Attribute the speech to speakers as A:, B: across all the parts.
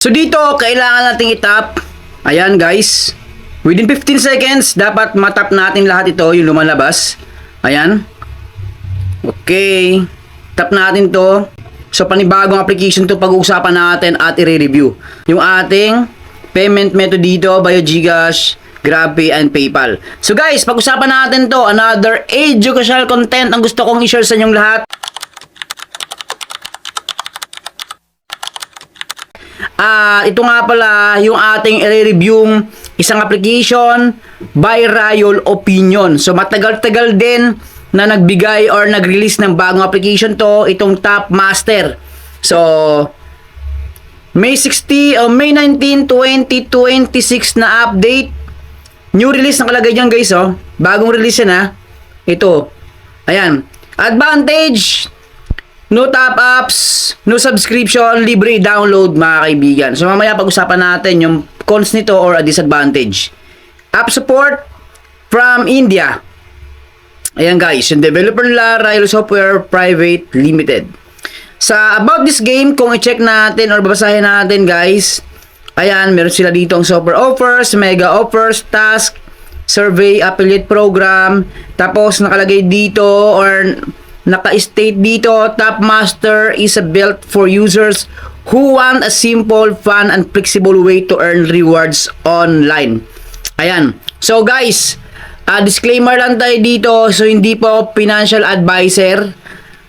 A: So dito, kailangan nating itap. Ayan guys. Within 15 seconds, dapat matap natin lahat ito, yung lumalabas. Ayan. Okay. Tap natin to. So panibagong application to pag-uusapan natin at i-review. Yung ating payment method dito, via GCash, GrabPay, and PayPal. So guys, pag-usapan natin to. Another educational content ang gusto kong i-share sa inyong lahat. Ito nga pala yung ating i-review isang application by Rayol Opinion. So matagal-tagal din na nagbigay or nag-release ng bagong application to, itong Top Master. So May 19, 2026 na update. New release nakalagay dyan guys, oh. Bagong release yan, ha. Ito. Ayan. Advantage, no top ups, no subscription, libre download mga kaibigan. So mamaya pag-usapan natin yung cons nito or a disadvantage. App support from India. Ayan guys, yung developer nila, Rayol Software Private Limited. Sa about this game, kung i-check natin or babasahin natin guys, ayan, meron sila dito ang software offers, mega offers, task, survey, affiliate program, tapos nakalagay dito or naka-state dito, Top Master is built for users who want a simple, fun, and flexible way to earn rewards online. Ayan. So guys, disclaimer lang tayo dito. So hindi po financial advisor.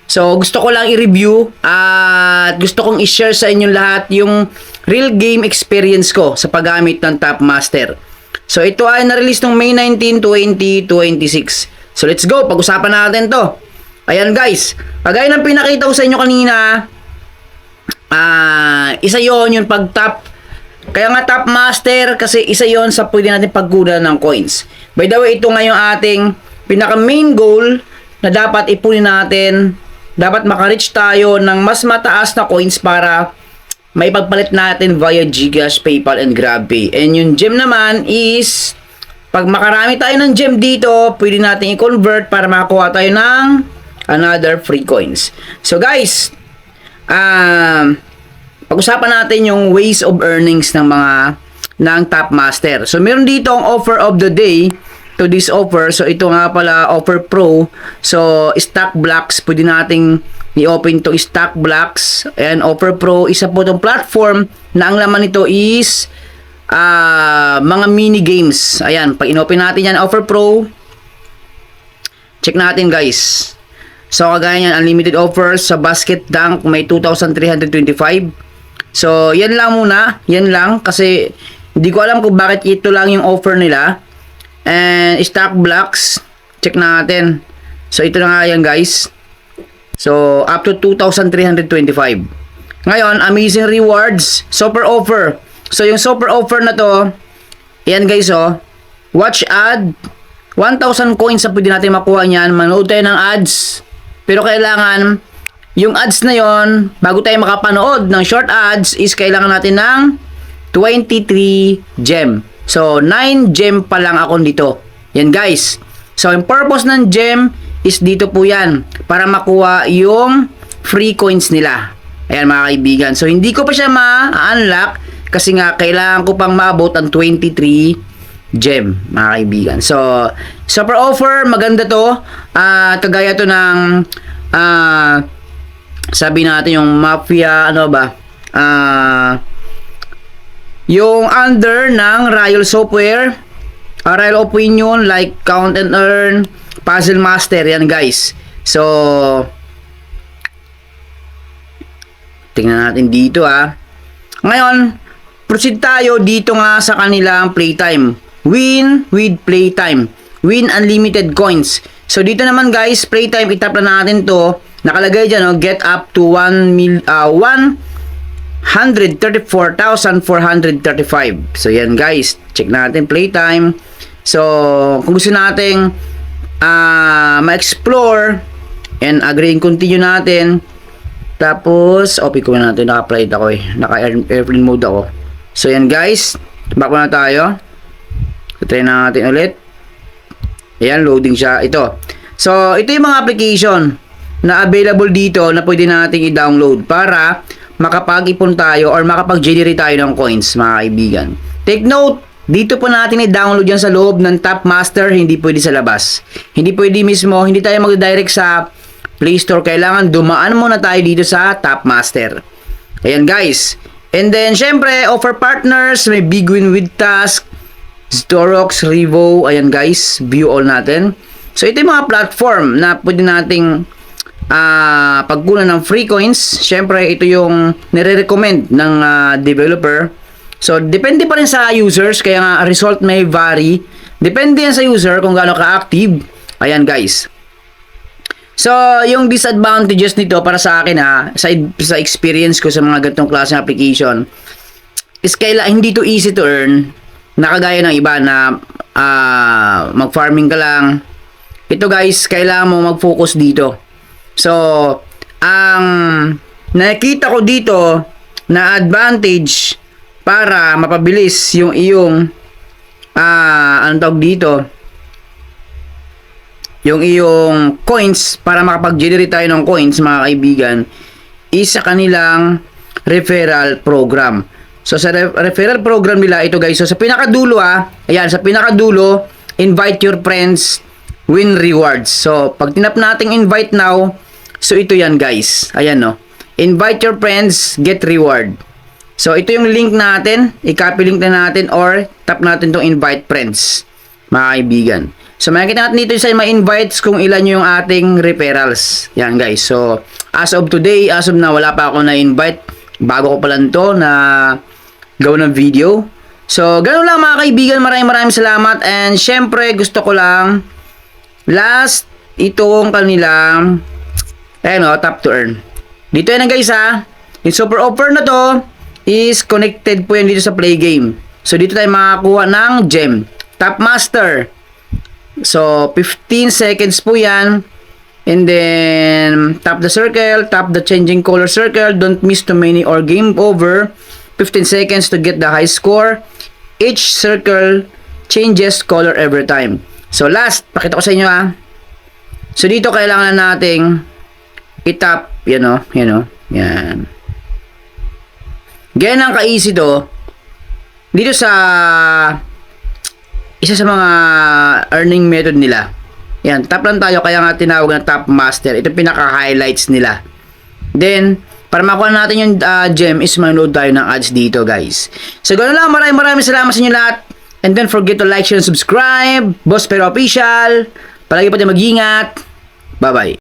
A: So gusto ko lang i-review at gusto kong i-share sa inyong lahat yung real game experience ko sa paggamit ng Top Master. So ito ay na-release noong May 19, 2026. So let's go. Pag-usapan natin to. Ayan guys, kagaya ng pinakita ko sa inyo kanina, isa yon yung pag-top. Kaya nga Top Master kasi isa yon sa pwede natin pagkunan ng coins. By the way, ito nga yung ating pinaka main goal na dapat ipunin natin. Dapat makareach tayo ng mas mataas na coins para maipagpalit natin via GCash, PayPal, and GrabPay. And yung gem naman is, pag makarami tayo ng gem dito, pwede natin i-convert para makakuha tayo ng another free coins. So guys, pag-usapan natin yung ways of earnings ng Top Master. So meron dito ang offer of the day to this offer. So ito nga pala offer pro. So stock blocks, pwede nating i-open to stock blocks. And offer pro, isa po itong platform na ang laman nito is mga mini games. Ayan, pag in-open natin yan, offer pro, check natin guys. So kagaya yan, unlimited offers sa basket dunk, may 2,325. So yan lang muna, yan lang kasi hindi ko alam kung bakit ito lang yung offer nila. And stock blocks, check natin. So ito na nga yan guys. So up to 2,325. Ngayon, amazing rewards, super offer. So yung super offer na to, yan guys, oh. Watch ad, 1,000 coins na pwede natin makuha niyan. Manood tayo ng ads. Pero kailangan, yung ads na yon, bago tayo makapanood ng short ads, is kailangan natin ng 23 gem. So 9 gem pa lang ako dito. Yan guys. So yung purpose ng gem is dito po yan, para makuha yung free coins nila. Ayan mga kaibigan. So hindi ko pa siya ma-unlock kasi nga kailangan ko pang maabot ang 23 gem mga kaibigan. So super offer, maganda to. Kagaya to ng sabi natin yung mafia, ano ba, yung under ng Rayol Software, Rayol Opinion, like Count and Earn, Puzzle Master, yan guys. So tingnan natin dito ngayon, proceed tayo dito nga sa kanilang playtime. Win with playtime. Win unlimited coins. So dito naman guys, playtime, itap na natin to. Nakalagay dyan, get up to 134,435. So yan guys, check natin playtime. So kung gusto nating ma-explore and agree and continue natin. Tapos, pick ko natin, naka-flight ako naka-airplane mode ako. So yan guys, back na tayo. So, try natin ulit. Ayan, loading siya. Ito. So, ito yung mga application na available dito na pwede nating i-download para makapag-ipon tayo or makapag-generate tayo ng coins, mga kaibigan. Take note, dito po natin i-download yan sa loob ng Top Master, hindi pwede sa labas. Hindi pwede mismo, hindi tayo mag-direct sa Play Store. Kailangan dumaan muna tayo dito sa Top Master. Ayan guys. And then, syempre, offer partners, may Big Win with Task, Storox, Revo, ayan guys, view all natin. So, ito yung mga platform na pwede nating pagkunan ng free coins. Syempre, ito yung nire-recommend ng developer. So, depende pa rin sa users, kaya nga result may vary. Depende yan sa user kung gaano ka-active. Ayan guys. So, yung disadvantages nito para sa akin sa experience ko sa mga ganitong klase ng application is hindi to easy to earn. Nakagaya ng iba na mag-farming ka lang. Ito guys, kailangan mo mag-focus dito. So, ang nakikita ko dito na advantage para mapabilis yung iyong anong tawag dito, yung iyong coins, para makapag-generate tayo ng coins, mga kaibigan, is sa kanilang referral program. So sa referral program nila, ito guys, so sa pinakadulo ayan, sa pinakadulo, invite your friends, win rewards. So pag tinap nating invite now, so ito yan guys, ayan no, invite your friends, get reward. So ito yung link natin, i-copy link na natin or tap natin tong invite friends, mga kaibigan. So makikita natin dito sa mga invites kung ilan yung ating referrals. Yan guys. So as of today, as of na wala pa ako na-invite. Bago ko pa lang to na gawa ng video. So ganun lang mga kaibigan. Maraming salamat. And syempre gusto ko lang last itong kanilang tap to earn. Dito yan guys yung super offer na to is connected po yan dito sa play game. So dito tayo makakuha ng gem. Top Master. So, 15 seconds po yan. And then, tap the circle, tap the changing color circle. Don't miss too many or game over. 15 seconds to get the high score. Each circle changes color every time. So, last, pakita ko sa inyo So, dito kailangan nating i-tap, yan. Ganyan ang ka-easy to. Dito sa isa sa mga earning method nila. Yan, tap lang tayo, kaya nga tinawag na Top Master. Ito pinaka-highlights nila. Then, para makuha natin yung gem is manood tayo ng ads dito, guys. So, ganoon lang. Maraming salamat sa inyo lahat. And don't forget to like, share, and subscribe. Boss Pero Official. Palagi pa tayo mag-ingat. Bye-bye.